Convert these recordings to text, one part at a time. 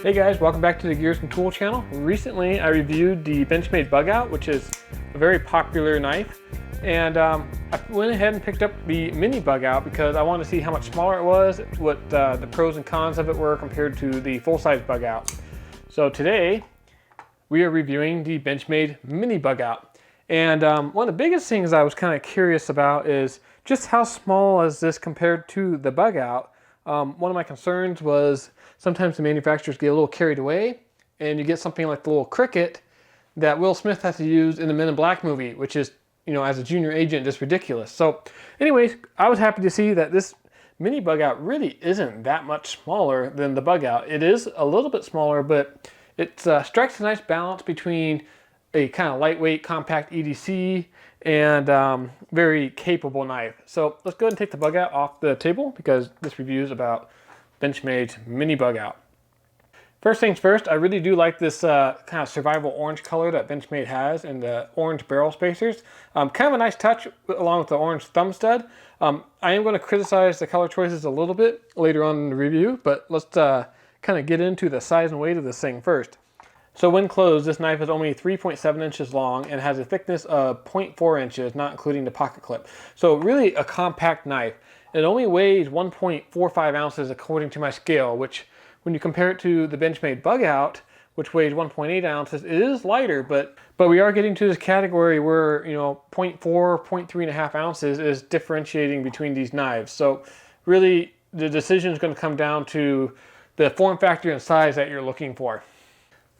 Hey guys, welcome back to the Gears and Tool channel. Recently I reviewed the Benchmade Bugout, which is a very popular knife, and I went ahead and picked up the Mini Bugout because I wanted to see how much smaller it was, what the pros and cons of it were compared to the full-size Bugout. So today we are reviewing the Benchmade Mini Bugout, and one of the biggest things I was kind of curious about is just how small is this compared to the Bugout. One of my concerns was sometimes the manufacturers get a little carried away and you get something like the little cricket that Will Smith has to use in the Men in Black movie, which is, you know, as a junior agent, just ridiculous. So anyways, I was happy to see that this Mini Bugout really isn't that much smaller than the Bugout. It is a little bit smaller, but it strikes a nice balance between a kind of lightweight, compact EDC and very capable knife. So let's go ahead and take the Bugout off the table because this review is about Benchmade's Mini Bugout. First things first, I really do like this kind of survival orange color that Benchmade has and the orange barrel spacers. Kind of a nice touch along with the orange thumb stud. I am going to criticize the color choices a little bit later on in the review, but let's kind of get into the size and weight of this thing first. So when closed, this knife is only 3.7 inches long and has a thickness of 0.4 inches, not including the pocket clip. So really a compact knife. It only weighs 1.45 ounces according to my scale, which when you compare it to the Benchmade Bugout, which weighs 1.8 ounces, it is lighter, but we are getting to this category where, you know, 0.4, 0.3 ounces is differentiating between these knives. So really the decision is going to come down to the form factor and size that you're looking for.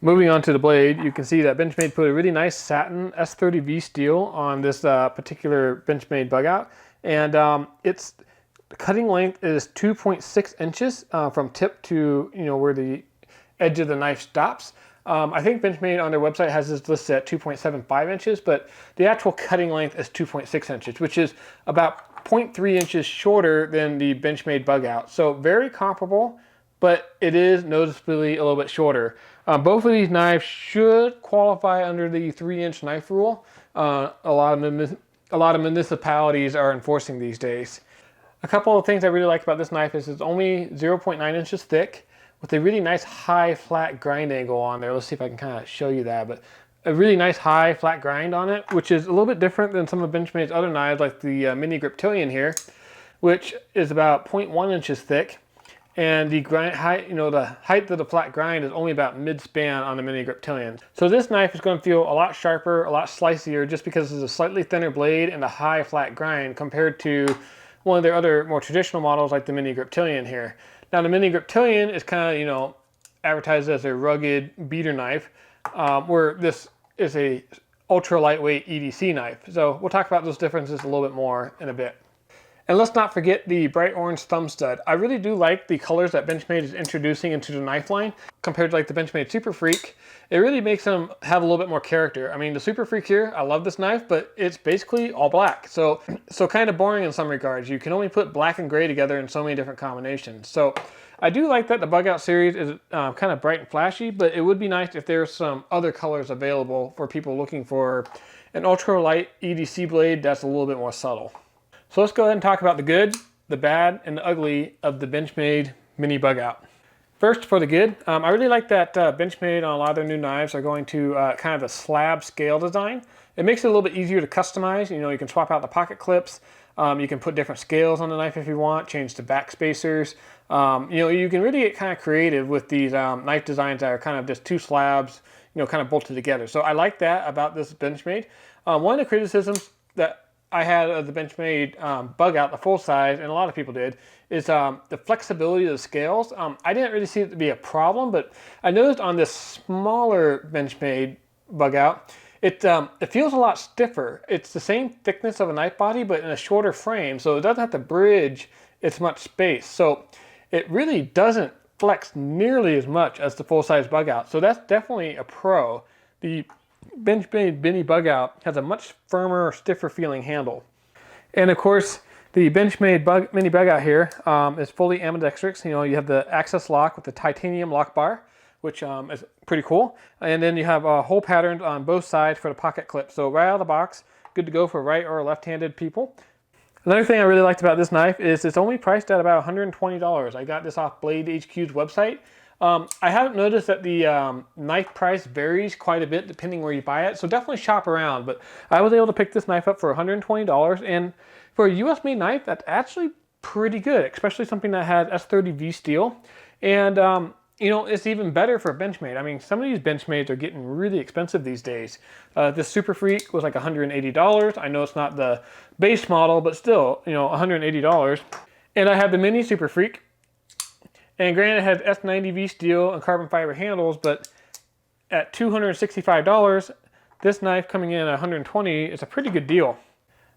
Moving on to the blade, you can see that Benchmade put a really nice satin S30V steel on this particular Benchmade Bugout, and its cutting length is 2.6 inches from tip to, you know, where the edge of the knife stops. I think Benchmade on their website has this listed at 2.75 inches, but the actual cutting length is 2.6 inches, which is about 0.3 inches shorter than the Benchmade Bugout. So very comparable, but it is noticeably a little bit shorter. Both of these knives should qualify under the 3-inch knife rule. A lot of municipalities are enforcing these days. A couple of things I really like about this knife is it's only 0.9 inches thick with a really nice high flat grind angle on there. Let's see if I can kind of show you that, but a really nice high flat grind on it, which is a little bit different than some of Benchmade's other knives like the mini-griptilion here, which is about 0.1 inches thick. And the grind height, you know, the height of the flat grind is only about mid-span on the mini-griptilion. So this knife is going to feel a lot sharper, a lot slicier, just because it's a slightly thinner blade and a high flat grind compared to one of their other more traditional models like the mini-griptilion here. Now the mini-griptilion is kind of, you know, advertised as a rugged beater knife, where this is a ultra lightweight EDC knife. So we'll talk about those differences a little bit more in a bit. And let's not forget the bright orange thumb stud. I really do like the colors that Benchmade is introducing into the knife line compared to like the Benchmade Super Freak. It really makes them have a little bit more character. I mean, the Super Freak here, I love this knife, but it's basically all black. So kind of boring in some regards. You can only put black and gray together in so many different combinations. So I do like that the Bugout series is kind of bright and flashy, but it would be nice if there's some other colors available for people looking for an ultra light EDC blade that's a little bit more subtle. So let's go ahead and talk about the good, the bad, and the ugly of the Benchmade Mini Bugout. First, for the good, I really like that Benchmade on a lot of their new knives are going to kind of a slab scale design. It makes it a little bit easier to customize. You know, you can swap out the pocket clips. You can put different scales on the knife if you want, change the back spacers. You know, you can really get kind of creative with these knife designs that are kind of just two slabs, you know, kind of bolted together. So I like that about this Benchmade. One of the criticisms that I had of the Benchmade Bugout, the full size, and a lot of people did, is the flexibility of the scales. I didn't really see it to be a problem, but I noticed on this smaller Benchmade Bugout, it feels a lot stiffer. It's the same thickness of a knife body, but in a shorter frame, so it doesn't have to bridge as much space. So it really doesn't flex nearly as much as the full-size Bugout. So that's definitely a pro. The Benchmade Mini Bugout has a much firmer, stiffer feeling handle. And of course, the Benchmade Mini Bugout here is fully ambidextrous. You know, you have the access lock with the titanium lock bar, which is pretty cool. And then you have hole patterns on both sides for the pocket clip. So right out of the box, good to go for right or left-handed people. Another thing I really liked about this knife is it's only priced at about $120. I got this off BladeHQ's website. I haven't noticed that the knife price varies quite a bit depending where you buy it, so definitely shop around. But I was able to pick this knife up for $120, and for a US made knife, that's actually pretty good, especially something that has S30V steel. And you know, it's even better for Benchmade. I mean, some of these Benchmades are getting really expensive these days. This Super Freak was like $180. I know it's not the base model, but still, you know, $180. And I have the Mini Super Freak. And granted, it has S90V steel and carbon fiber handles, but at $265, this knife coming in at $120 is a pretty good deal.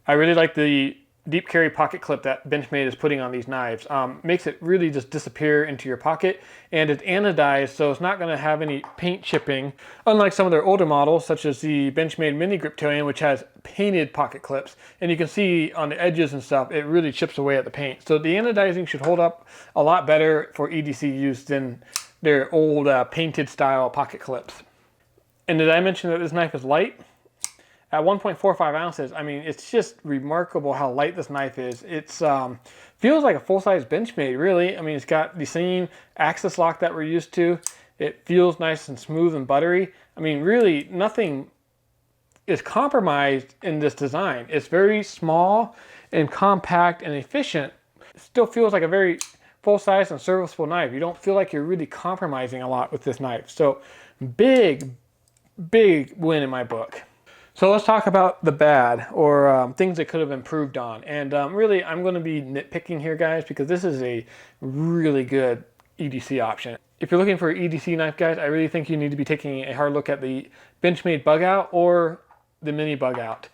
I really like the deep carry pocket clip that Benchmade is putting on these knives. Makes it really just disappear into your pocket, and it's anodized, so it's not going to have any paint chipping, unlike some of their older models, such as the Benchmade Mini-Griptilion, which has painted pocket clips, and you can see on the edges and stuff, it really chips away at the paint. So the anodizing should hold up a lot better for EDC use than their old painted style pocket clips. And did I mention that this knife is light? At 1.45 ounces, I mean, it's just remarkable how light this knife is. It's feels like a full-size Benchmade, really. I mean, it's got the same axis lock that we're used to. It feels nice and smooth and buttery. I mean, really, nothing is compromised in this design. It's very small and compact and efficient. It still feels like a very full-size and serviceable knife. You don't feel like you're really compromising a lot with this knife. So, big win in my book. So let's talk about the bad, or things that could have improved on. And really, I'm going to be nitpicking here, guys, because this is a really good EDC option. If you're looking for an EDC knife, guys, I really think you need to be taking a hard look at the Benchmade Bugout or the Mini Bugout.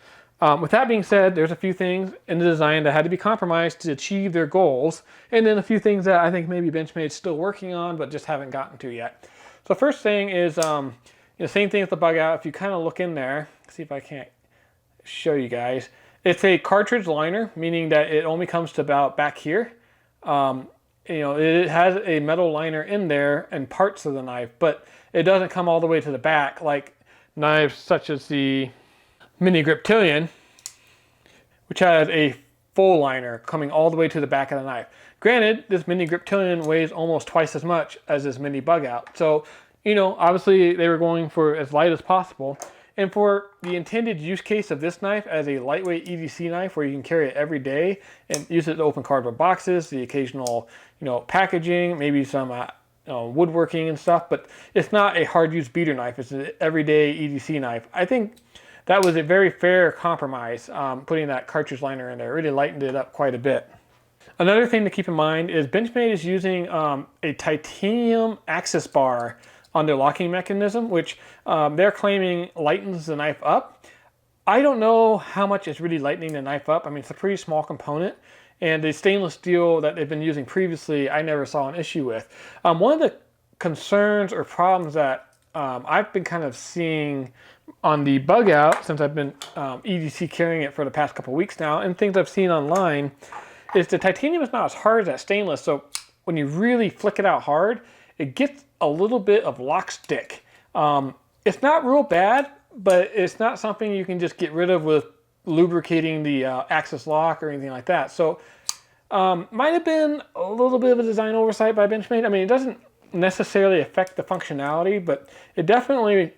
With that being said, there's a few things in the design that had to be compromised to achieve their goals, and then a few things that I think maybe Benchmade's still working on, but just haven't gotten to yet. So first thing is, same thing with the Bugout. If you kind of look in there, see if I can't show you guys. It's a cartridge liner, meaning that it only comes to about back here. It has a metal liner in there and parts of the knife, but it doesn't come all the way to the back like knives such as the Mini-Griptilion, which has a full liner coming all the way to the back of the knife. Granted, this Mini-Griptilion weighs almost twice as much as this Mini Bugout. So, you know, obviously they were going for as light as possible. And for the intended use case of this knife as a lightweight EDC knife where you can carry it every day and use it to open cardboard boxes, the occasional, packaging, maybe some woodworking and stuff, but it's not a hard use beater knife. It's an everyday EDC knife. I think that was a very fair compromise, putting that cartridge liner in there. It really lightened it up quite a bit. Another thing to keep in mind is Benchmade is using a titanium axis bar on their locking mechanism, which they're claiming lightens the knife up. I don't know how much it's really lightening the knife up. I mean, it's a pretty small component, and the stainless steel that they've been using previously, I never saw an issue with. One of the concerns or problems that I've been kind of seeing on the Bugout, since I've been EDC carrying it for the past couple weeks now, and things I've seen online, is the titanium is not as hard as that stainless, so when you really flick it out hard, it gets a little bit of lock stick. It's not real bad, but it's not something you can just get rid of with lubricating the axis lock or anything like that. So might have been a little bit of a design oversight by Benchmade. I mean, it doesn't necessarily affect the functionality, but it definitely,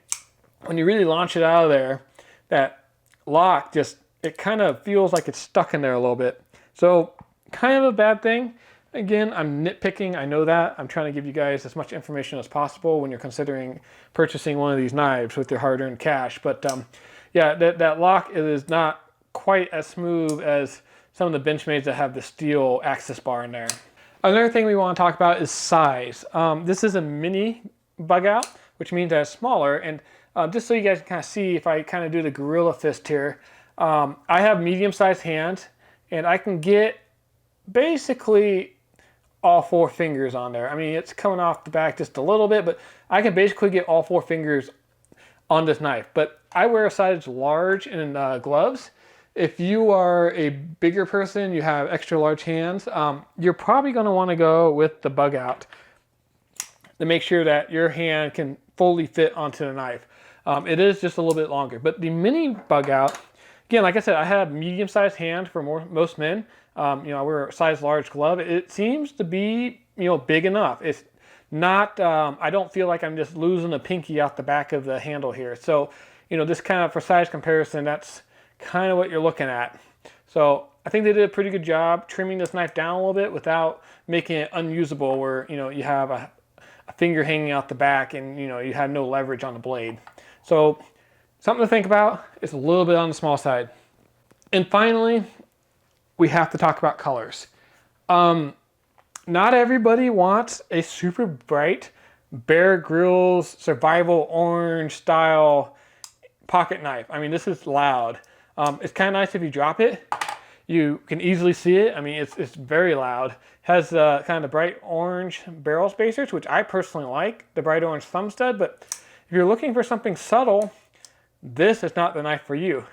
when you really launch it out of there, that lock just, it kind of feels like it's stuck in there a little bit. So kind of a bad thing. Again, I'm nitpicking, I know that. I'm trying to give you guys as much information as possible when you're considering purchasing one of these knives with your hard-earned cash. But yeah, that lock is not quite as smooth as some of the Benchmades that have the steel axis bar in there. Another thing we want to talk about is size. This is a mini Bugout, which means that it's smaller. And just so you guys can kind of see, if I kind of do the gorilla fist here, I have medium-sized hands, and I can get basically all 4 fingers on there. I mean, it's coming off the back just a little bit, but I can basically get all 4 fingers on this knife. But I wear a size large in gloves. If you are a bigger person, you have extra large hands, you're probably going to want to go with the Bugout to make sure that your hand can fully fit onto the knife. It is just a little bit longer. But the Mini Bugout, again, like I said, I have medium-sized hands for most men. I wear a size large glove. It seems to be, big enough. It's not, I don't feel like I'm just losing a pinky out the back of the handle here. So, you know, this kind of for size comparison, that's kind of what you're looking at. So I think they did a pretty good job trimming this knife down a little bit without making it unusable where, you know, you have a finger hanging out the back and, you know, you have no leverage on the blade. So something to think about. It's a little bit on the small side. And finally, we have to talk about colors. Not everybody wants a super bright Bear Grylls survival orange style pocket knife. I mean, this is loud. It's kind of nice if you drop it. You can easily see it. I mean, it's very loud. Has kind of bright orange barrel spacers, which I personally like, the bright orange thumb stud. But if you're looking for something subtle, this is not the knife for you.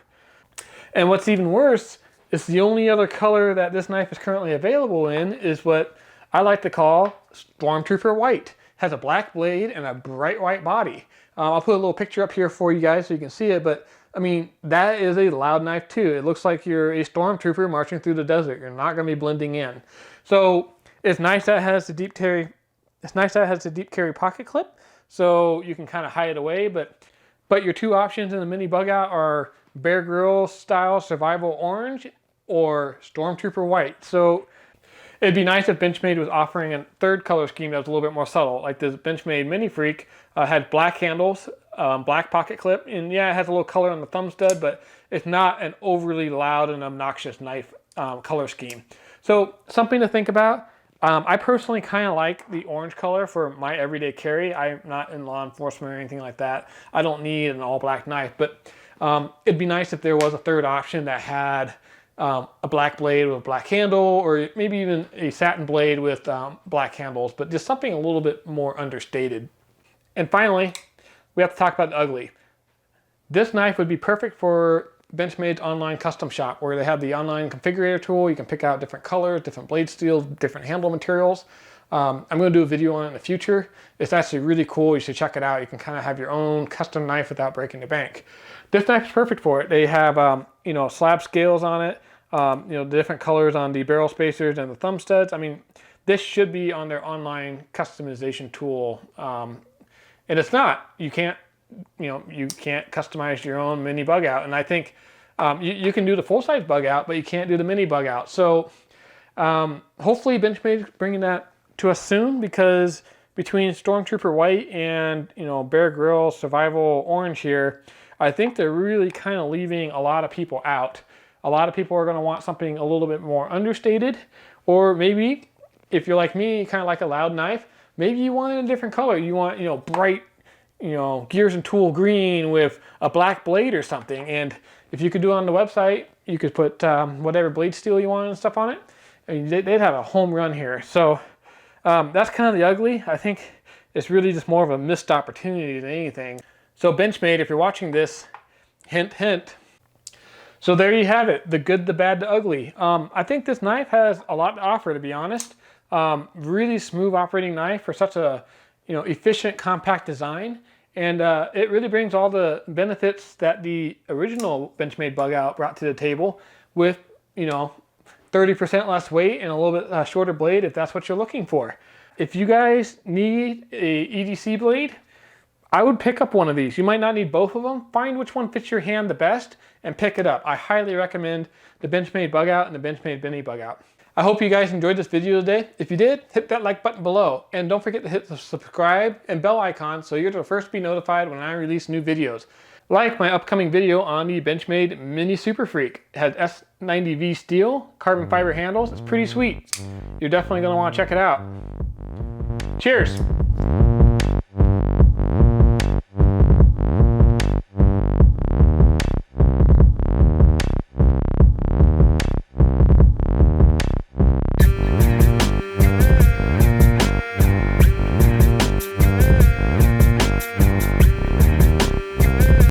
And what's even worse is the only other color that this knife is currently available in is what I like to call Stormtrooper White. Has a black blade and a bright white body. I'll put a little picture up here for you guys so you can see it, but I mean, that is a loud knife too. It looks like you're a stormtrooper marching through the desert. You're not going to be blending in. So it's nice that it has the deep carry. It's nice that it has the deep carry pocket clip, so you can kind of hide it away. But your two options in the mini bug out are Bear Grylls style survival orange or Stormtrooper White. So it'd be nice if Benchmade was offering a third color scheme that was a little bit more subtle. Like this Benchmade Mini Freak had black handles, black pocket clip, and yeah, it has a little color on the thumb stud, but it's not an overly loud and obnoxious knife color scheme. So something to think about. I personally kind of like the orange color for my everyday carry. I'm not in law enforcement or anything like that. I don't need an all black knife, but it'd be nice if there was a third option that had a black blade with a black handle, or maybe even a satin blade with black handles, but just something a little bit more understated. And finally, we have to talk about the ugly. This knife would be perfect for Benchmade's online custom shop, where they have the online configurator tool. You can pick out different colors, different blade steels, different handle materials. I'm going to do a video on it in the future. It's actually really cool. You should check it out. You can kind of have your own custom knife without breaking the bank. This knife is perfect for it. They have you know, slab scales on it. You know, the different colors on the barrel spacers and the thumb studs. I mean, this should be on their online customization tool. And it's not. You can't, you know, you can't customize your own mini bug out. And I think you can do the full size bug out, but you can't do the mini bug out. So hopefully Benchmade is bringing that to us soon, because between Stormtrooper White and, you know, Bear Grylls Survival Orange here, I think they're really kind of leaving a lot of people out. A lot of people are going to want something a little bit more understated, or maybe if you're like me, you kind of like a loud knife, maybe you want it in a different color. You want, you know, bright, you know, GearsNTool green with a black blade or something. And if you could do it on the website, you could put whatever blade steel you want and stuff on it. I mean, they'd have a home run here. So that's kind of the ugly. I think it's really just more of a missed opportunity than anything. So Benchmade, if you're watching this, hint, hint. So there you have it, the good, the bad, the ugly. I think this knife has a lot to offer, to be honest. Really smooth operating knife for such a, you know, efficient, compact design. And it really brings all the benefits that the original Benchmade bug out brought to the table, with, you know, 30% less weight and a little bit shorter blade, if that's what you're looking for. If you guys need a EDC blade, I would pick up one of these. You might not need both of them. Find which one fits your hand the best and pick it up. I highly recommend the Benchmade bug out and the Benchmade Mini bug out. I hope you guys enjoyed this video today. If you did, hit that like button below. And don't forget to hit the subscribe and bell icon so you're the first to be notified when I release new videos. Like my upcoming video on the Benchmade Mini Super Freak. It has S90V steel, carbon fiber handles. It's pretty sweet. You're definitely going to want to check it out. Cheers!